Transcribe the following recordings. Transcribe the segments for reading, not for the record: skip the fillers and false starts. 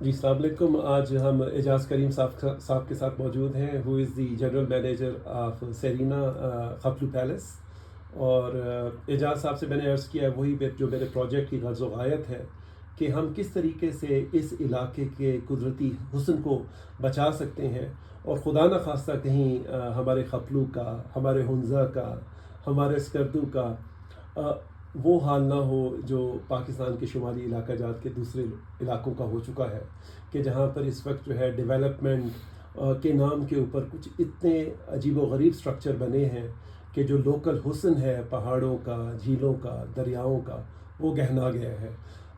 جی السلام علیکم. آج ہم اعجاز کریم صاحب کے ساتھ موجود ہیں, who is the general manager of Serena Khaplu palace. اور اعجاز صاحب سے میں نے عرض کیا ہے وہی جو میرے پروجیکٹ کی غرض و غایت ہے کہ ہم کس طریقے سے اس علاقے کے قدرتی حسن کو بچا سکتے ہیں, اور خدا نخواستہ کہیں ہمارے خپلو کا, ہمارے ہنزا کا, ہمارے اسکردو کا وہ حال نہ ہو جو پاکستان کے شمالی علاقہ جات کے دوسرے علاقوں کا ہو چکا ہے, کہ جہاں پر اس وقت جو ہے ڈیولپمنٹ کے نام کے اوپر کچھ اتنے عجیب و غریب سٹرکچر بنے ہیں کہ جو لوکل حسن ہے پہاڑوں کا, جھیلوں کا, دریاؤں کا, وہ گہنا گیا ہے.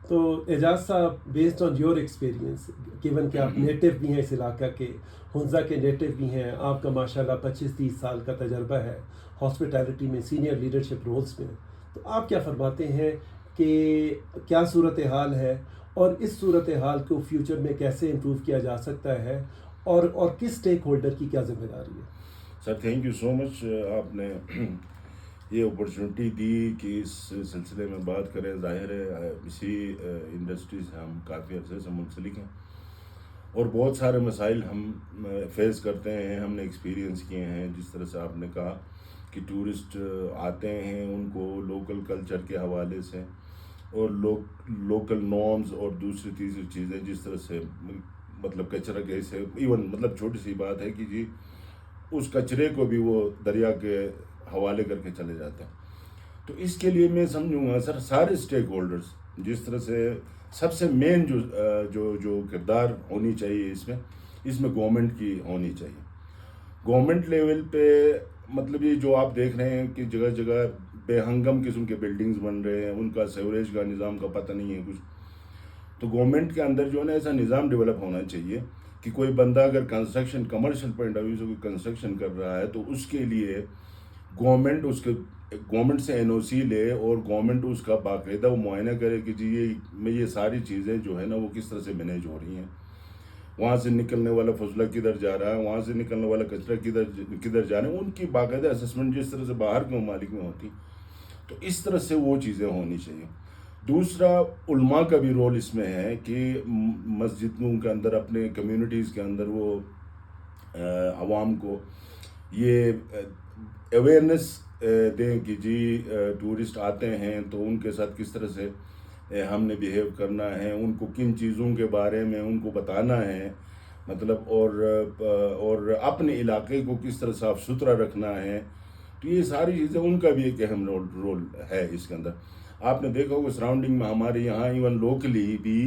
تو اعجاز صاحب, based on your experience, given کہ آپ نیٹو بھی ہیں اس علاقہ کے, ہنزا کے نیٹو بھی ہیں, آپ کا ماشاءاللہ 25-30 سال کا تجربہ ہے ہاسپٹیلٹی میں, سینئر لیڈرشپ رولز میں, تو آپ کیا فرماتے ہیں کہ کیا صورتحال ہے, اور اس صورتحال کو فیوچر میں کیسے امپروو کیا جا سکتا ہے, اور کس اسٹیک ہولڈر کی کیا ذمہ داری ہے؟ سر تھینک یو سو مچ, آپ نے یہ اپرچونٹی دی کہ اس سلسلے میں بات کریں. ظاہر ہے اسی انڈسٹری سے ہم کافی عرصے سے منسلک ہیں, اور بہت سارے مسائل ہم فیس کرتے ہیں, ہم نے ایکسپیرینس کیے ہیں. جس طرح سے آپ نے کہا کہ ٹورسٹ آتے ہیں, ان کو لوکل کلچر کے حوالے سے اور لوکل نارمز اور دوسری تیسری چیزیں, جس طرح سے مطلب کچرا کیسے, ایون مطلب چھوٹی سی بات ہے کہ جی اس کچرے کو بھی وہ دریا کے حوالے کر کے چلے جاتے ہیں. تو اس کے لیے میں سمجھوں گا سر سارے اسٹیک ہولڈرز, جس طرح سے سب سے مین جو کردار ہونی چاہیے اس میں گورنمنٹ کی ہونی چاہیے. گورنمنٹ لیول پہ مطلب یہ جو آپ دیکھ رہے ہیں کہ جگہ جگہ بے ہنگم قسم کے بلڈنگز بن رہے ہیں, ان کا سیوریج کا نظام کا پتہ نہیں ہے کچھ. تو گورنمنٹ کے اندر جو ہے نا ایسا نظام ڈیولپ ہونا چاہیے کہ کوئی بندہ اگر construction commercial point of view سے کوئی کنسٹرکشن کر رہا ہے تو اس کے لیے گورنمنٹ سے این او سی لے, اور گورنمنٹ اس کا باقاعدہ وہ معائنہ کرے کہ جی یہ ساری چیزیں جو ہے نا وہ کس طرح سے مینیج ہو رہی ہیں. وہاں سے نکلنے والا فضلہ کدھر جا رہا ہے, وہاں سے نکلنے والا کچرا کدھر جا رہا ہے, ان کی باقاعدہ اسسمنٹ جس طرح سے باہر کے ممالک میں ہوتی. تو اس طرح سے وہ چیزیں ہونی چاہیے. دوسرا, علماء کا بھی رول اس میں ہے کہ مسجدوں کے اندر, اپنے کمیونٹیز کے اندر وہ عوام کو یہ اویئرنیس دیں کہ جی ٹورسٹ آتے ہیں تو ان کے ساتھ کس طرح سے ہم نے بیہیو کرنا ہے, ان کو کن چیزوں کے بارے میں ان کو بتانا ہے, مطلب اور اپنے علاقے کو کس طرح صاف ستھرا رکھنا ہے. تو یہ ساری چیزیں ان کا بھی ایک اہم رول ہے اس کے اندر. آپ نے دیکھا ہوگا سراؤنڈنگ میں ہمارے یہاں ایون لوکلی بھی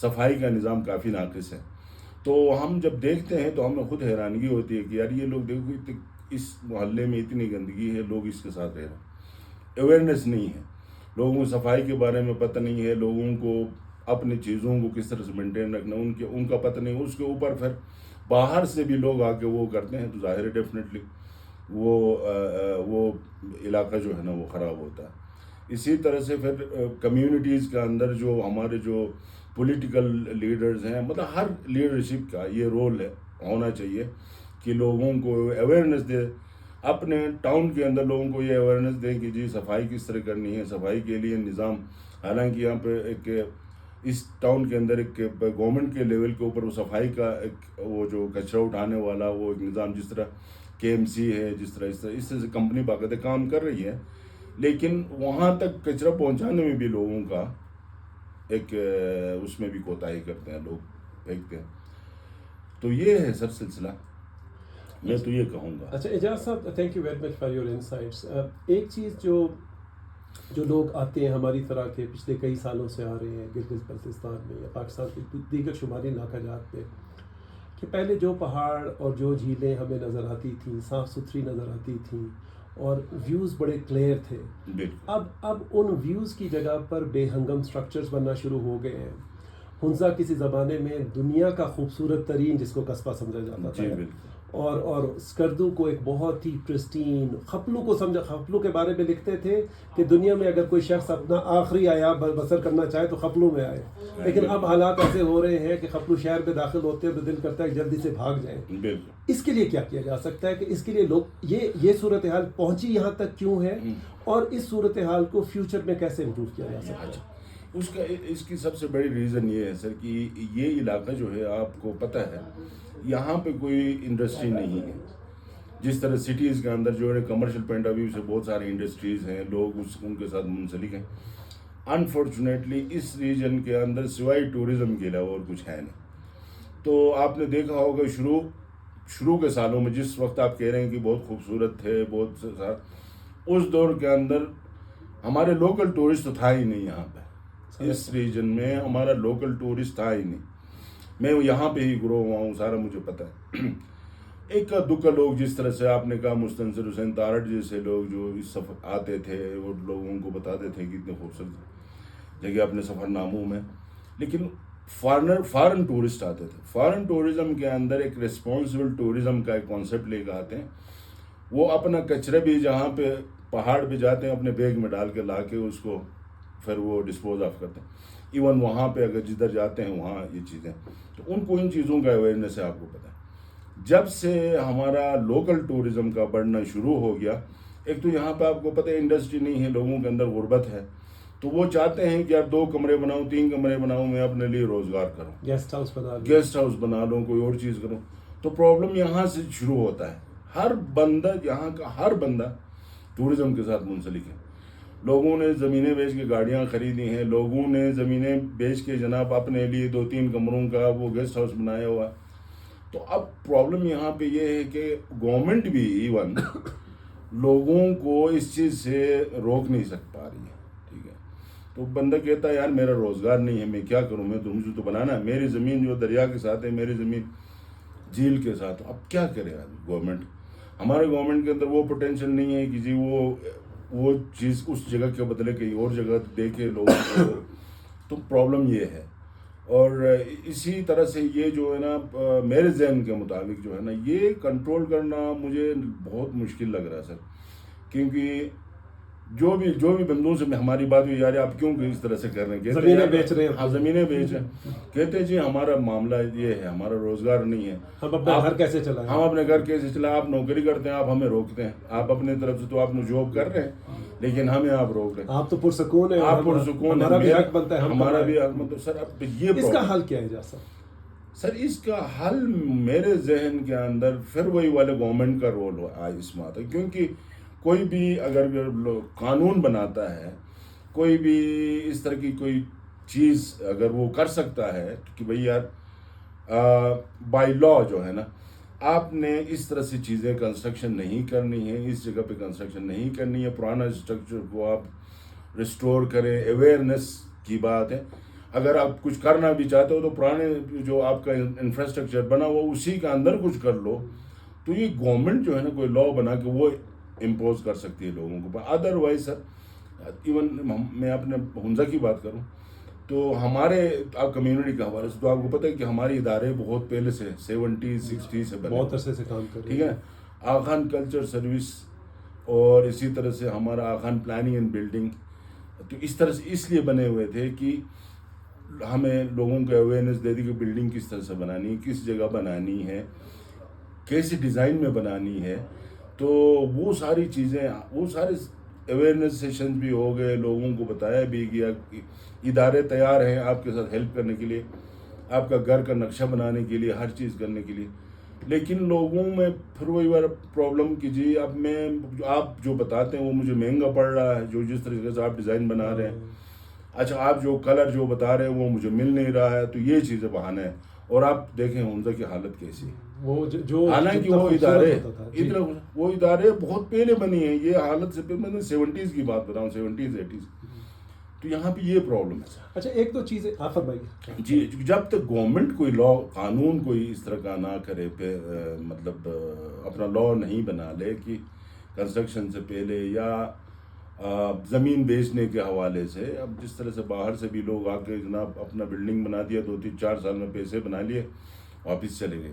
صفائی کا نظام کافی ناقص ہے. تو ہم جب دیکھتے ہیں تو ہمیں خود حیرانگی ہوتی ہے کہ یار یہ لوگ دیکھو اس محلے میں اتنی گندگی ہے, لوگ اس کے ساتھ رہ رہے ہیں, اویئرنیس نہیں ہے, لوگوں کو صفائی کے بارے میں پتہ نہیں ہے, لوگوں کو اپنی چیزوں کو کس طرح سے مینٹین رکھنا ان کا پتہ نہیں. اس کے اوپر پھر باہر سے بھی لوگ آ کے وہ کرتے ہیں, تو ظاہر ہے ڈیفینیٹلی وہ علاقہ جو ہے نا وہ خراب ہوتا ہے. اسی طرح سے پھر کمیونٹیز کے اندر جو ہمارے جو پولیٹیکل لیڈرز ہیں, مطلب ہر لیڈرشپ کا یہ رول ہونا چاہیے کہ لوگوں کو اویئرنیس دے, اپنے ٹاؤن کے اندر لوگوں کو یہ اویئرنیس دیں کہ جی صفائی کس طرح کرنی ہے, صفائی کے لیے نظام. حالانکہ یہاں پہ ایک اس ٹاؤن کے اندر ایک گورنمنٹ کے لیول کے اوپر وہ صفائی کا ایک وہ جو کچرا اٹھانے والا وہ ایک نظام, جس طرح کے ایم سی ہے, جس طرح اس طرح سے کمپنی باقاعدہ کام کر رہی ہے, لیکن وہاں تک کچرا پہنچانے میں بھی لوگوں کا ایک اس میں بھی کوتاہی کرتے ہیں, لوگ پھینکتے ہیں. تو یہ ہے سر سلسلہ, میں تو یہ کہوں گا. اچھا اعجاز صاحب, thank you very much for your insights. ایک چیز جو لوگ آتے ہیں ہماری طرح کے پچھلے کئی سالوں سے آ رہے ہیں گلگت بلتستان میں یا پاکستان کے دیگر شمالی علاقہ جات میں, کہ پہلے جو پہاڑ اور جو جھیلیں ہمیں نظر آتی تھیں صاف ستھری نظر آتی تھیں اور ویوز بڑے کلیئر تھے, اب ان ویوز کی جگہ پر بے ہنگم سٹرکچرز بننا شروع ہو گئے ہیں. ہنزا کسی زمانے میں دنیا کا خوبصورت ترین جس کو قصبہ سمجھا جاتا تھا, اور اسکردو کو ایک بہت ہی پرسٹین, خپلو کے بارے میں لکھتے تھے کہ دنیا میں اگر کوئی شخص اپنا آخری عیاب بسر کرنا چاہے تو خپلو میں آئے. لیکن اب حالات ایسے ہو رہے ہیں کہ خپلو شہر میں داخل ہوتے ہیں تو دل کرتا ہے جلدی سے بھاگ جائیں. اس کے لیے کیا کیا جا سکتا ہے, کہ اس کے لیے لوگ یہ صورتحال پہنچی یہاں تک کیوں ہے, اور اس صورتحال کو فیوچر میں کیسے امپروو کیا جا سکتا ہے؟ اس کا اس کی سب سے بڑی ریزن یہ ہے سر کہ یہ علاقہ جو ہے آپ کو پتہ ہے یہاں پہ کوئی انڈسٹری نہیں ہے. جس طرح سٹیز کے اندر جو ہے کمرشل پوائنٹ آف ویو سے بہت ساری انڈسٹریز ہیں, لوگ ان کے ساتھ منسلک ہیں. انفارچونیٹلی اس ریجن کے اندر سوائے ٹورزم کے علاوہ اور کچھ ہے نہیں. تو آپ نے دیکھا ہوگا شروع کے سالوں میں جس وقت آپ کہہ رہے ہیں کہ بہت خوبصورت تھے, اس دور کے اندر ہمارے لوکل ٹورسٹ تو تھا ہی نہیں یہاں پہ. اس ریجن میں ہمارا لوکل ٹورسٹ تھا ہی نہیں. میں یہاں پہ ہی گرو ہوا ہوں, سارا مجھے پتہ ہے. ایک دکھا لوگ جس طرح سے آپ نے کہا مستنصر حسین تارڑ جیسے لوگ جو اس سفر آتے تھے اور لوگوں کو بتاتے تھے کہ اتنے خوبصورت جگہ اپنے سفر ناموں میں, لیکن فارن ٹورسٹ آتے تھے. فارن ٹورزم کے اندر ایک ریسپانسبل ٹورزم کا ایک کانسیپٹ لے کے آتے ہیں. وہ اپنا کچرے بھی جہاں پہ پہاڑ پہ جاتے ہیں اپنے بیگ میں ڈال کے لا کے اس کو پھر وہ ڈسپوز آف کرتے ہیں. ایون وہاں پہ اگر جدھر جاتے ہیں وہاں یہ چیزیں, تو ان کو ان چیزوں کا اویئرنیس ہے. آپ کو پتہ ہے جب سے ہمارا لوکل ٹورزم کا بڑھنا شروع ہو گیا, ایک تو یہاں پہ آپ کو پتہ ہے انڈسٹری نہیں ہے, لوگوں کے اندر غربت ہے, تو وہ چاہتے ہیں کہ یار 2 کمرے بناؤں 3 کمرے بناؤں, میں اپنے لیے روزگار کروں, گیسٹ ہاؤس بنا لوں, کوئی اور چیز کروں. تو پرابلم یہاں سے شروع ہوتا ہے. ہر بندہ یہاں کا ہر بندہ ٹورزم کے ساتھ منسلک ہے. لوگوں نے زمینیں بیچ کے گاڑیاں خریدی ہیں, لوگوں نے زمینیں بیچ کے جناب اپنے لیے 2-3 کمروں کا وہ گیسٹ ہاؤس بنایا ہوا. تو اب پرابلم یہاں پہ یہ ہے کہ گورنمنٹ بھی ایون لوگوں کو اس چیز سے روک نہیں پا رہی ہے. ٹھیک ہے, تو بندہ کہتا ہے یار میرا روزگار نہیں ہے, میں کیا کروں, مجھے تو بنانا ہے. میری زمین جو دریا کے ساتھ ہے, میری زمین جھیل کے ساتھ, اب کیا کرے گورنمنٹ. ہمارے گورنمنٹ کے اندر وہ پوٹینشیل نہیں ہے کہ جی وہ چیز اس جگہ کے بدلے کہیں اور جگہ دے کے لوگوں کو. تو پرابلم یہ ہے. اور اسی طرح سے یہ جو ہے نا میرے ذہن کے مطابق جو ہے نا یہ کنٹرول کرنا مجھے بہت مشکل لگ رہا ہے سر. کیونکہ جو بھی بندوں سے ہماری بات ہوئی, یار آپ کیوں اس طرح سے کر رہے ہیں, زمینیں بیچ رہے ہیں. ہاں زمینیں بیچ رہے ہیں, کہتے ہیں جی ہمارا معاملہ یہ ہے, ہمارا روزگار نہیں ہے, ہم اپنا گھر کیسے چلائیں, ہم اپنے گھر کیسے چلائیں. آپ نوکری کرتے ہیں, آپ ہمیں روکتے ہیں. آپ اپنے طرف سے تو آپ جاب کر رہے ہیں, لیکن ہمیں آپ روک رہے ہیں. آپ تو پرسکون ہیں, آپ پرسکون ہیں, ہمارا بھی حق بنتا ہے, ہمارا بھی حق بنتا ہے. سر اب یہ اس کا حل کیا ہے جیسا سر, اس کا حل میرے ذہن کے اندر پھر وہی والے گورنمنٹ کا رول اس میں آتا ہے. کیونکہ کوئی بھی اگر قانون بناتا ہے, کوئی بھی اس طرح کی کوئی چیز اگر وہ کر سکتا ہے کہ بھئی یار بائی لا جو ہے نا آپ نے اس طرح سے چیزیں کنسٹرکشن نہیں کرنی ہے, اس جگہ پہ کنسٹرکشن نہیں کرنی ہے, پرانا اسٹرکچر کو آپ ریسٹور کریں. اویئرنیس کی بات ہے. اگر آپ کچھ کرنا بھی چاہتے ہو تو پرانے جو آپ کا انفراسٹرکچر بنا ہوا اسی کے اندر کچھ کر لو. تو یہ گورنمنٹ جو ہے نا کوئی لا بنا کے وہ امپوز کر سکتی ہے لوگوں کو. ادروائز سر ایون میں اپنے ہنزا کی بات کروں تو ہمارے کمیونٹی کے حوالے سے تو آپ کو پتہ ہے کہ ہمارے ادارے بہت پہلے سے 70-60 سے بنے, بہت عرصے سے کام کر رہے ہیں. ٹھیک ہے, آغا خان کلچر سروس اور اسی طرح سے ہمارا آغا خان پلاننگ اینڈ بلڈنگ, تو اس طرح سے اس لیے بنے ہوئے تھے کہ ہمیں لوگوں کو اویئرنیس دے دی کہ بلڈنگ کس طرح سے بنانی ہے, کس جگہ بنانی ہے, کیسی ڈیزائن میں بنانی ہے. تو وہ ساری چیزیں, وہ سارے اویئرنیس سیشنز بھی ہو گئے, لوگوں کو بتایا بھی گیا کہ ادارے تیار ہیں آپ کے ساتھ ہیلپ کرنے کے لیے, آپ کا گھر کا نقشہ بنانے کے لیے, ہر چیز کرنے کے لیے. لیکن لوگوں میں پھر وہی بار پرابلم کہ جی اب میں آپ جو بتاتے ہیں وہ مجھے مہنگا پڑ رہا ہے, جو جس طریقے سے آپ ڈیزائن بنا رہے ہیں, اچھا آپ جو کلر جو بتا رہے ہیں وہ مجھے مل نہیں رہا ہے. تو یہ چیزیں بہانے ہیں. اور آپ دیکھیں ہنزا کی حالت کیسی ہے. حالانکہ وہ ادارے بہت پہلے بنی ہیں, یہ حالت سے پہلے میں 70s کی بات بتاؤں, 70s 80s. تو یہاں پہ یہ پرابلم ہے. اچھا ایک دو چیزیں آپ فرمائیے. جی, جب تک گورنمنٹ کوئی لا قانون کوئی اس طرح کا نہ کرے, مطلب اپنا لا نہیں بنا لے کہ کنسٹرکشن سے پہلے یا زمین بیچنے کے حوالے سے, اب جس طرح سے باہر سے بھی لوگ آ کے جناب اپنا بلڈنگ بنا دیا, 2-3-4 سال میں پیسے بنا لیے, واپس چلے گئے.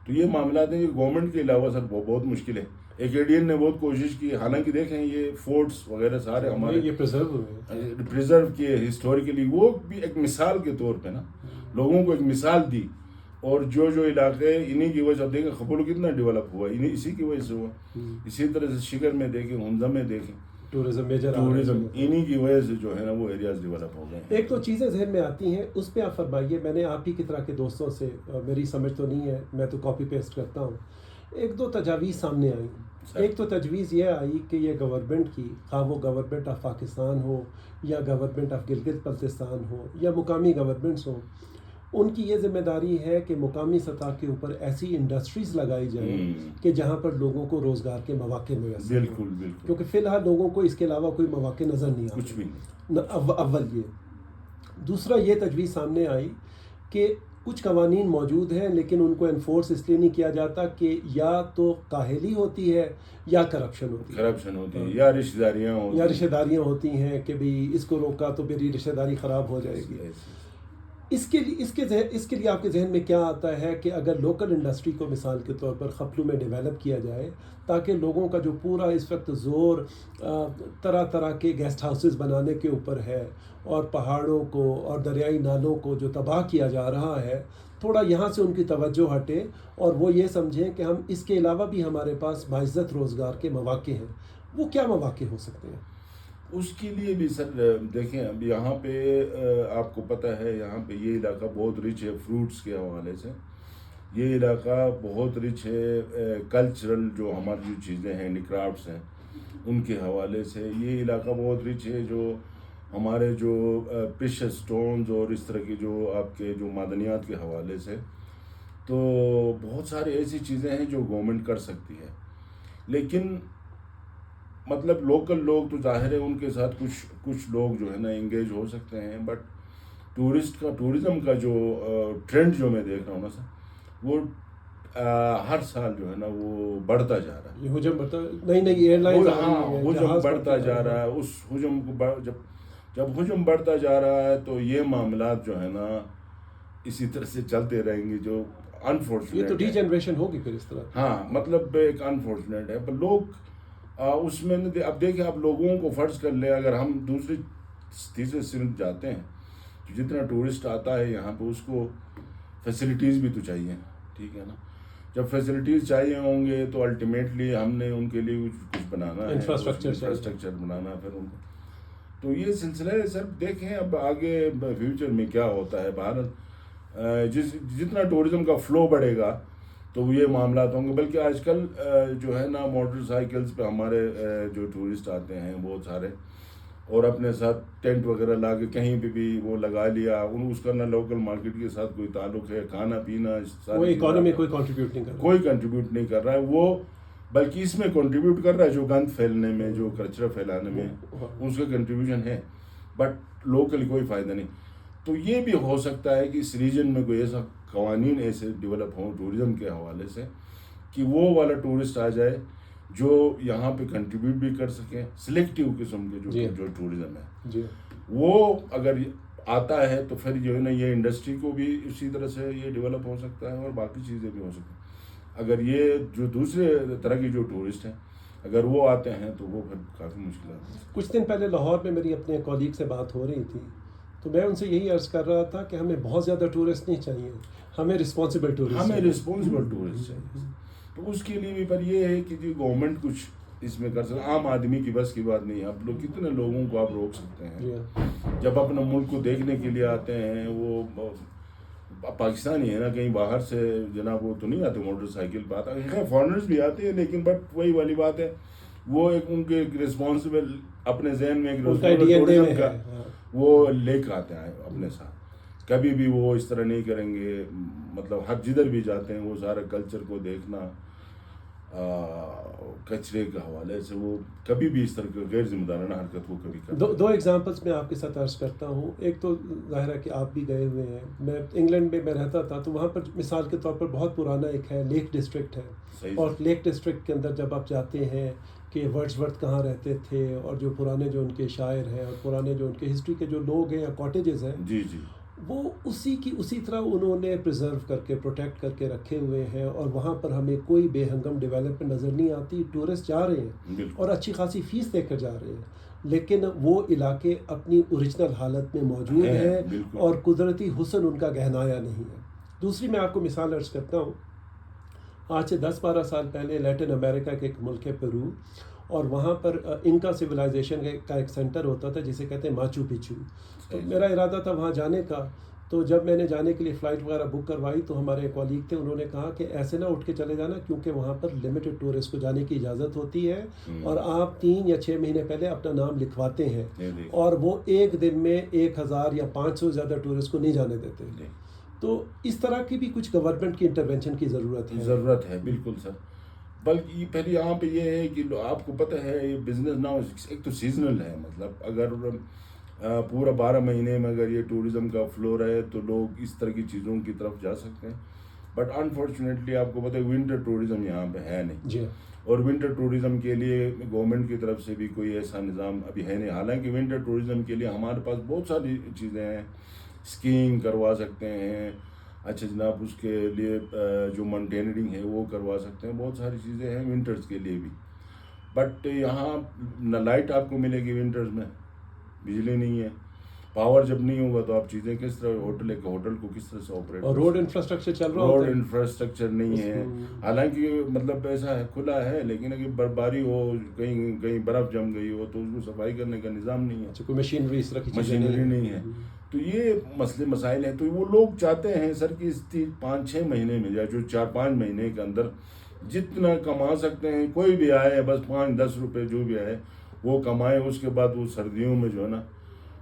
تو یہ معاملات ہیں کہ گورنمنٹ کے علاوہ سر بہت مشکل ہے. ایکیڈین نے بہت کوشش کی, حالانکہ دیکھیں یہ فورٹس وغیرہ سارے ہمارے یہ پریزرو کیے ہسٹوریکلی, وہ بھی ایک مثال کے طور پہ نا لوگوں کو ایک مثال دی. اور جو علاقے انہی کی وجہ سے, دیکھیں خپولو کتنا ڈیولپ ہوا, اسی کی وجہ سے ہوا. اسی طرح سے شگر میں دیکھیں, ہنزا میں دیکھیں, ٹورزم میجر ٹورزم انہی کی وجہ سے جو ہے نا وہ ایریاز ڈیولپ ہو گئے ہیں. ایک تو چیزیں ذہن میں آتی ہیں اس پہ آپ فرمائیے. میں نے آپ ہی کی طرح کے دوستوں سے, میری سمجھ تو نہیں ہے, میں تو کاپی پیسٹ کرتا ہوں, ایک دو تجاویز سامنے آئیں. ایک تو تجویز یہ آئی کہ یہ گورنمنٹ کی, خواہ وہ گورنمنٹ آف پاکستان ہو یا گورنمنٹ آف گلگت بلتستان ہو یا مقامی گورنمنٹس ہوں, ان کی یہ ذمہ داری ہے کہ مقامی سطح کے اوپر ایسی انڈسٹریز لگائی جائیں کہ جہاں پر لوگوں کو روزگار کے مواقع میسر ہوں. بالکل بالکل, کیونکہ فی الحال لوگوں کو اس کے علاوہ کوئی مواقع نظر نہیں آتے کچھ بھی نہیں. اول یہ. دوسرا یہ تجویز سامنے آئی کہ کچھ قوانین موجود ہیں لیکن ان کو انفورس اس لیے نہیں کیا جاتا کہ یا تو کاہلی ہوتی ہے یا کرپشن ہوتی ہے یا رشتہ داریاں ہوتی ہیں کہ بھی اس کو روکا تو میری رشتہ داری خراب ہو جائے گی. اس کے لیے آپ کے ذہن میں کیا آتا ہے کہ اگر لوکل انڈسٹری کو مثال کے طور پر خپلو میں ڈیولپ کیا جائے تاکہ لوگوں کا جو پورا اس وقت زور طرح طرح کے گیسٹ ہاؤسز بنانے کے اوپر ہے اور پہاڑوں کو اور دریائی نالوں کو جو تباہ کیا جا رہا ہے, تھوڑا یہاں سے ان کی توجہ ہٹے اور وہ یہ سمجھیں کہ ہم اس کے علاوہ بھی ہمارے پاس باعزت روزگار کے مواقع ہیں. وہ کیا مواقع ہو سکتے ہیں؟ اس کے لیے بھی سر دیکھیں, اب یہاں پہ آپ کو پتہ ہے یہاں پہ یہ علاقہ بہت رچ ہے فروٹس کے حوالے سے. یہ علاقہ بہت رچ ہے کلچرل جو ہماری جو چیزیں ہیں, ہینڈی کرافٹس ہیں, ان کے حوالے سے. یہ علاقہ بہت رچ ہے جو ہمارے جو پریشس سٹونز اور اس طرح کی جو آپ کے جو معدنیات کے حوالے سے. تو بہت سارے ایسی چیزیں ہیں جو گورنمنٹ کر سکتی ہے, لیکن مطلب لوکل لوگ تو ظاہر ہے ان کے ساتھ کچھ لوگ جو ہے نا انگیج ہو سکتے ہیں. بٹ ٹورزم کا جو ٹرینڈ جو میں دیکھ رہا ہوں نا سر, وہ ہر سال جو ہے نا وہ بڑھتا جا رہا ہے. ہجوم بڑھتا, نئی ایئر لائنز ہجوم بڑھتا جا رہا ہے. اس ہجوم کو جب ہجوم بڑھتا جا رہا ہے تو یہ معاملات جو ہے نا اسی طرح سے چلتے رہیں گے, جو انفارچونیٹ. یہ تو ڈی جنریشن ہوگی پھر اس طرح. ہاں, مطلب ایک انفارچونیٹ ہے. پر لوگ اس میں اب دیکھیں, آپ لوگوں کو فرض کر لیں, اگر ہم دوسری تیسرے صنف جاتے ہیں تو جتنا ٹورسٹ آتا ہے یہاں پہ اس کو فیسلٹیز بھی تو چاہیے, ٹھیک ہے نا. جب فیسلٹیز چاہیے ہوں گے تو الٹیمیٹلی ہم نے ان کے لیے کچھ بنانا ہے, انفراسٹرکچر بنانا ہے پھر ان کو. تو یہ سلسلہ ہے سر. دیکھیں اب آگے فیوچر میں کیا ہوتا ہے. بھارت جتنا ٹورزم کا فلو بڑھے گا تو یہ معاملات ہوں گے. بلکہ آج کل جو ہے نا موٹر سائیکلز پہ ہمارے جو ٹورسٹ آتے ہیں بہت سارے, اور اپنے ساتھ ٹینٹ وغیرہ لا کے کہیں پہ بھی وہ لگا لیا. اس کا نہ لوکل مارکیٹ کے ساتھ کوئی تعلق ہے, کھانا پینا کوئی اکانومی کوئی کنٹریبیوٹ نہیں کر رہا ہے. وہ بلکہ اس میں کنٹریبیوٹ کر رہا ہے جو گند پھیلنے میں, جو کچرا پھیلانے میں, اس کا کنٹریبیوشن ہے. بٹ لوکل کوئی فائدہ نہیں. تو یہ بھی ہو سکتا ہے کہ اس ریجن میں کوئی ایسا قوانین ایسے ڈیولپ ہوں ٹورزم کے حوالے سے کہ وہ والا ٹورسٹ آ جائے جو یہاں پہ کنٹریبیوٹ بھی کر سکیں. سلیکٹیو قسم کے جو ٹورزم ہے وہ اگر آتا ہے تو پھر جو ہے نا یہ انڈسٹری کو بھی اسی طرح سے یہ ڈیولپ ہو سکتا ہے اور باقی چیزیں بھی ہو سکتی ہیں. اگر یہ جو دوسرے طرح کی جو ٹورسٹ ہیں اگر وہ آتے ہیں تو وہ پھر کافی مشکلات ہیں. کچھ دن پہلے لاہور میں میری اپنے کولیگ سے بات ہو رہی تھی تو میں ان سے یہی عرض کر رہا تھا کہ ہمیں بہت زیادہ ٹورسٹ نہیں چاہیے, ہمیں رسپانسبل ٹورسٹ چاہیے. تو اس کے لیے بھی پر یہ ہے کہ جی گورنمنٹ کچھ اس میں کر سکتے. عام آدمی کی بس کی بات نہیں ہے. آپ لوگ کتنے لوگوں کو آپ روک سکتے ہیں جب اپنا ملک کو دیکھنے کے لیے آتے ہیں. وہ پاکستانی ہے نا, کہیں باہر سے جناب وہ تو نہیں آتے موٹر سائیکل پہ آتا ہے. فارنرز بھی آتے ہیں لیکن بٹ وہی والی بات ہے, وہ ایک ان کے ایک رسپانسبل اپنے ذہن میں ایک ٹورزم کا وہ لے کے آتے ہیں اپنے ساتھ. کبھی بھی وہ اس طرح نہیں کریں گے. مطلب ہر جدھر بھی جاتے ہیں وہ سارا کلچر کو دیکھنا, کچرے کے حوالے سے وہ کبھی بھی اس طرح کی غیر ذمہ دارانہ حرکت کو کبھی کرتے. دو ایگزامپلس میں آپ کے ساتھ عرض کرتا ہوں. ایک تو ظاہر ہے کہ آپ بھی گئے ہوئے ہیں, میں انگلینڈ میں رہتا تھا تو وہاں پر مثال کے طور پر بہت پرانا ایک ہے لیک ڈسٹرکٹ ہے, اور لیک ڈسٹرکٹ کے اندر جب آپ جاتے ہیں کہ ورڈزورتھ کہاں رہتے تھے اور جو پرانے جو ان کے شاعر ہیں اور پرانے جو ان کے ہسٹری کے جو لوگ ہیں یا کاٹیجز ہیں, جی جی, وہ اسی طرح انہوں نے پریزرو کر کے پروٹیکٹ کر کے رکھے ہوئے ہیں, اور وہاں پر ہمیں کوئی بے ہنگم ڈیولپمنٹ نظر نہیں آتی. ٹورسٹ جا رہے ہیں اور اچھی خاصی فیس دے کر جا رہے ہیں, لیکن وہ علاقے اپنی اوریجنل حالت میں موجود ہیں اور قدرتی حسن ان کا گہنایا نہیں ہے. دوسری میں آپ کو مثال عرض کرتا ہوں. آج سے 10-12 سال پہلے لیٹن امریکہ کے ایک ملک ہے پیرو, اور وہاں پر انکا سویلائزیشن کا ایک سینٹر ہوتا تھا جسے کہتے ہیں ماچو پچو. تو میرا ارادہ تھا وہاں جانے کا. تو جب میں نے جانے کے لیے فلائٹ وغیرہ بک کروائی تو ہمارے کولیگ تھے, انہوں نے کہا کہ ایسے نہ اٹھ کے چلے جانا کیونکہ وہاں پر لمیٹڈ ٹورسٹ کو جانے کی اجازت ہوتی ہے اور آپ 3 یا 6 مہینے پہلے اپنا نام لکھواتے ہیں اور وہ ایک دن میں 1000 یا 500 سے زیادہ ٹورسٹ کو نہیں جانے دیتے. تو اس طرح کی بھی کچھ گورنمنٹ کی انٹرونشن کی ضرورت ہے. بالکل سر. بلکہ یہ پہلے یہاں پہ یہ ہے کہ آپ کو پتہ ہے یہ بزنس نہ ایک تو سیزنل ہے, مطلب اگر پورا 12 مہینے میں اگر یہ ٹورزم کا فلو رہے تو لوگ اس طرح کی چیزوں کی طرف جا سکتے ہیں. بٹ انفارچونیٹلی آپ کو پتہ ہے ونٹر ٹورزم یہاں پہ ہے نہیں جی. اور ونٹر ٹورزم کے لیے گورنمنٹ کی طرف سے بھی کوئی ایسا نظام ابھی ہے نہیں. حالانکہ ونٹر ٹورزم کے لیے ہمارے پاس بہت ساری چیزیں ہیں, اسکیئنگ کروا سکتے ہیں, اچھا جناب اس کے لیے جو ماؤنٹینئرنگ ہے وہ کروا سکتے ہیں, بہت ساری چیزیں ہیں ونٹرز کے لیے بھی. بٹ یہاں نہ لائٹ آپ کو ملے گی ونٹرز میں, بجلی نہیں ہے, پاور جب نہیں ہوگا تو آپ چیزیں کس طرح ہوٹل کو کس طرح سے آپریٹ, اور روڈ انفراسٹرکچر چل رہا ہوتا ہے, روڈ انفراسٹرکچر نہیں ہے. حالانکہ مطلب ایسا ہے کھلا ہے لیکن اگر برفباری ہو, کہیں برف جم گئی ہو تو اس کو صفائی کرنے کا نظام نہیں ہے, کوئی مشینری نہیں ہے. تو یہ مسئلے مسائل ہیں. تو وہ لوگ چاہتے ہیں سر کہ اس 5-6 مہینے میں یا جو 4-5 مہینے کے اندر جتنا کما سکتے ہیں, کوئی بھی آئے بس 5-10 روپے جو بھی آئے وہ کمائے. اس کے بعد وہ سردیوں میں جو ہے نا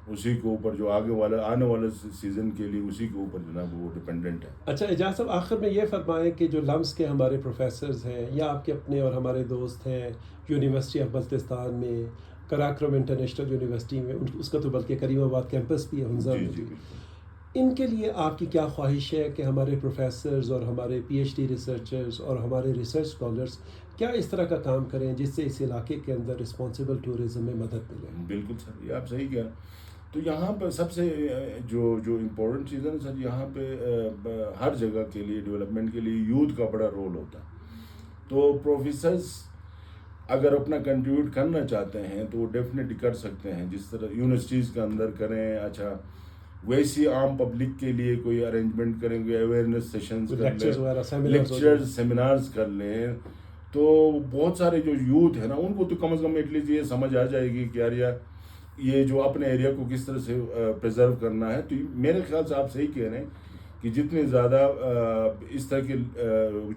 اسی کے اوپر جو آنے والا سیزن کے لیے اسی کے اوپر جو ہے وہ ڈپینڈنٹ ہے. اچھا اعجاز صاحب, آخر میں یہ فرمائیں کہ جو لمس کے ہمارے پروفیسرز ہیں یا آپ کے اپنے اور ہمارے دوست ہیں یونیورسٹی آف بلتستان میں, کراکرم انٹرنیشنل یونیورسٹی میں, اس کا تو بلکہ کریم آباد کیمپس بھی ہے حنزہ میں, ان کے لیے آپ کی کیا خواہش ہے کہ ہمارے پروفیسرز اور ہمارے پی ایچ ڈی ریسرچرز اور ہمارے ریسرچ اسکالرس کیا اس طرح کا کام کریں جس سے اس علاقے کے اندر رسپانسبل ٹورزم میں مدد ملے؟ بالکل سر, یہ آپ صحیح کہہ رہے ہیں. تو یہاں پہ سب سے جو امپورٹنٹ چیز ہے نا سر, یہاں پہ ہر جگہ کے لیے ڈیولپمنٹ کے لیے یوتھ کا بڑا رول ہوتا ہے. تو پروفیسرز اگر اپنا کنٹریبیوٹ کرنا چاہتے ہیں تو وہ ڈیفینیٹلی کر سکتے ہیں, جس طرح یونیورسٹیز کے اندر کریں. اچھا ویسی عام پبلک کے لیے کوئی ارینجمنٹ کریں, کوئی اویئرنیس سیشنز کر لیں, لیکچرز سیمینارز کر لیں. تو بہت سارے جو یوتھ ہے نا ان کو تو کم از کم ایٹ لیسٹ یہ سمجھ آ جائے گی کہ یار یہ جو اپنے ایریا کو کس طرح سے پریزرو کرنا ہے. تو میرے خیال سے آپ صحیح کہہ رہے ہیں کہ جتنے زیادہ اس طرح کے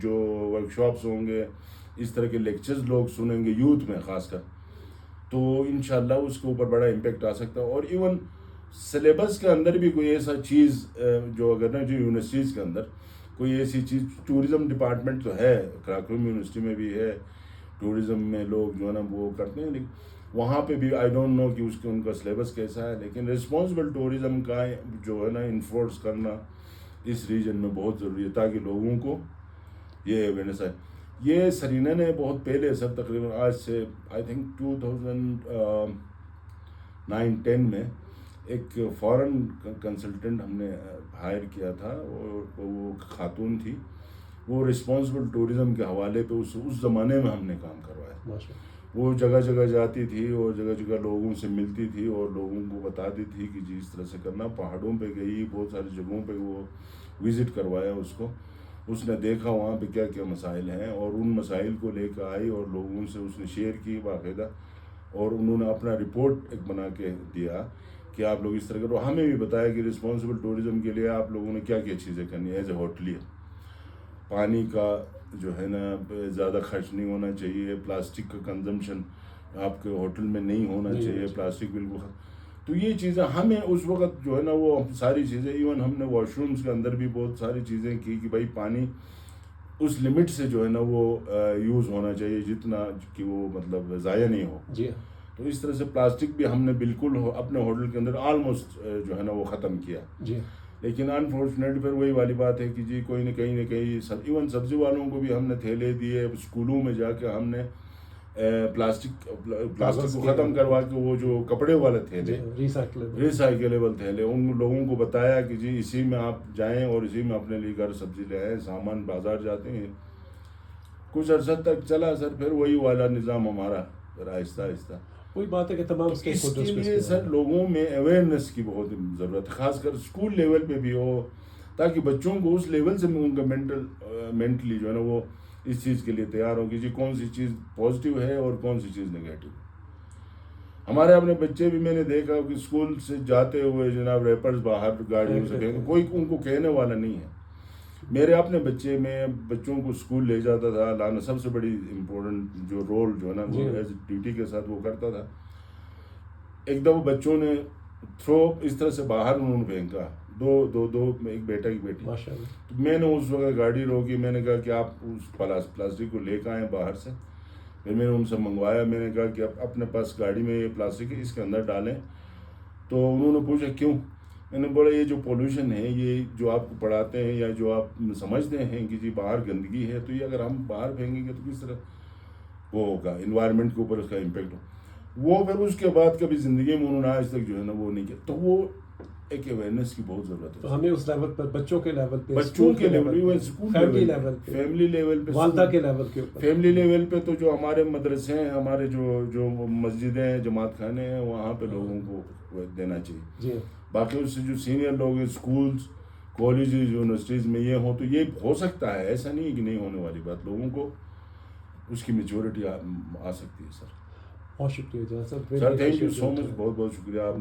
جو ورکشاپس ہوں گے, اس طرح کے لیکچرز لوگ سنیں گے یوتھ میں خاص کر, تو انشاءاللہ اس کے اوپر بڑا امپیکٹ آ سکتا ہے. اور ایون سلیبس کے اندر بھی کوئی ایسا چیز جو اگر نا جو یونیورسٹیز کے اندر کوئی ایسی چیز, ٹورزم ڈپارٹمنٹ تو ہے کراکرم یونیورسٹی میں بھی ہے, ٹورزم میں لوگ جو ہے نا وہ کرتے ہیں, لیکن وہاں پہ بھی آئی ڈونٹ نو کہ ان کا سلیبس کیسا ہے. لیکن رسپانسبل ٹورزم کا جو ہے نا انفورس کرنا اس ریجن میں بہت ضروری ہے تاکہ لوگوں کو یہ اویئرنیس ہے. یہ سرینا نے بہت پہلے سر تقریباً آج سے آئی تھنک 2009-10 میں ایک فورن کنسلٹنٹ ہم نے ہائر کیا تھا, اور وہ خاتون تھی, وہ رسپانسبل ٹورزم کے حوالے پہ اس زمانے میں ہم نے کام کروایا. وہ جگہ جگہ جاتی تھی اور جگہ جگہ لوگوں سے ملتی تھی اور لوگوں کو بتاتی تھی کہ جی اس طرح سے کرنا. پہاڑوں پہ گئی, بہت ساری جگہوں پہ وہ وزٹ کروایا اس کو, اس نے دیکھا وہاں پہ کیا کیا مسائل ہیں اور ان مسائل کو لے کر آئی اور لوگوں سے اس نے شیئر کی باقاعدہ, اور انہوں نے اپنا رپورٹ ایک بنا کے دیا کہ آپ لوگ اس طرح کرو. ہمیں بھی بتایا کہ رسپانسبل ٹورزم کے لیے آپ لوگوں نے کیا کیا چیزیں کرنی ہے. ایز اے ہوٹلیئر پانی کا جو ہے نا زیادہ خرچ نہیں ہونا چاہیے, پلاسٹک کا کنزمپشن آپ کے ہوٹل میں نہیں ہونا چاہیے, پلاسٹک بالکل. تو یہ چیزیں ہمیں اس وقت جو ہے نا وہ ساری چیزیں, ایون ہم نے واش رومز کے اندر بھی بہت ساری چیزیں کی کہ بھائی پانی اس لمٹ سے جو ہے نا وہ یوز ہونا چاہیے جتنا کہ وہ مطلب ضائع نہیں ہو. جی. تو اس طرح سے پلاسٹک بھی ہم نے بالکل اپنے ہوٹل کے اندر آلموسٹ جو ہے نا وہ ختم کیا. جی. لیکن انفارچونیٹلی پھر وہی والی بات ہے کہ جی کوئی نہ کہیں ایون سبزی والوں کو بھی ہم نے تھیلے دیے, اسکولوں میں جا کے ہم نے پلاسٹک کو ختم کروا کے وہ جو کپڑے والے تھیلے, ریسائکلیبل تھیلے, ان لوگوں کو بتایا کہ جی اسی میں آپ جائیں اور اسی میں اپنے لیے گھر سبزی لے آئیں, سامان بازار جاتے ہیں. کچھ عرصہ تک چلا سر, پھر وہی والا نظام ہمارا آہستہ آہستہ. وہی بات ہے کہ تمام اس کے لیے سر لوگوں میں اویئرنیس کی بہت ضرورت ہے, خاص کر اسکول لیول پہ بھی ہو, تاکہ بچوں کو اس لیول سے ان کا مینٹلی جو ہے نا وہ اس چیز کے لیے تیار ہوں کہ جی کون سی چیز پازیٹیو ہے اور کون سی چیز نگیٹو ہے. ہمارے اپنے بچے بھی میں نے دیکھا کہ اسکول سے جاتے ہوئے جناب ریپرز باہر گاڑیوں سے پھینک، کوئی ان کو کہنے والا نہیں ہے. میرے اپنے بچے میں بچوں کو اسکول لے جاتا تھا، لانا سب سے بڑی امپورٹنٹ جو رول جو ہے نا وہ ایز ڈیوٹی کے ساتھ وہ کرتا تھا. ایک دفعہ بچوں نے تھرو اس طرح سے باہر انہوں نے پھینکا، دو ایک بیٹا ایک بیٹی. تو میں نے اس وقت گاڑی روکی، میں نے کہا کہ آپ اس پلاسٹک کو لے کے آئیں باہر سے. پھر میں نے ان سے منگوایا، میں نے کہا کہ آپ اپنے پاس گاڑی میں یہ پلاسٹک ہے اس کے اندر ڈالیں. تو انہوں نے پوچھا کیوں؟ میں نے بولا یہ جو پولوشن ہے، یہ جو آپ کو پڑھاتے ہیں یا جو آپ سمجھتے ہیں کہ جی باہر گندگی ہے، تو یہ اگر ہم باہر پھینکیں گے تو کس طرح وہ ہوگا، انوائرمنٹ کے اوپر اس کا امپیکٹ ہو. وہ پھر اس کے بعد کبھی زندگی میں انہوں نے آج تک جو ہے نا وہ نہیں کیا. تو وہ ایک اویئرنیس کی بہت ضرورت ہے. تو ہمیں اس لیول پر، بچوں کے لیول پہ، بچوں کے لیول، فیملی لیول پہ، فیملی لیول پہ، والدہ کے لیول کے اوپر، فیملی لیول پہ تو جو ہمارے مدرسے ہیں، ہمارے جو مسجدیں ہیں، جماعت خانے ہیں، وہاں پہ لوگوں کو دینا چاہیے. جی. باقی اس سے جو سینئر لوگ ہیں اسکولز کالجز یونیورسٹیز میں یہ ہوں تو یہ ہو سکتا ہے، ایسا نہیں ہے کہ نہیں ہونے والی بات. لوگوں کو اس کی میچورٹی آ سکتی ہے. سر بہت شکریہ جناب. سر تھینک یو سو مچ، بہت بہت شکریہ آپ نے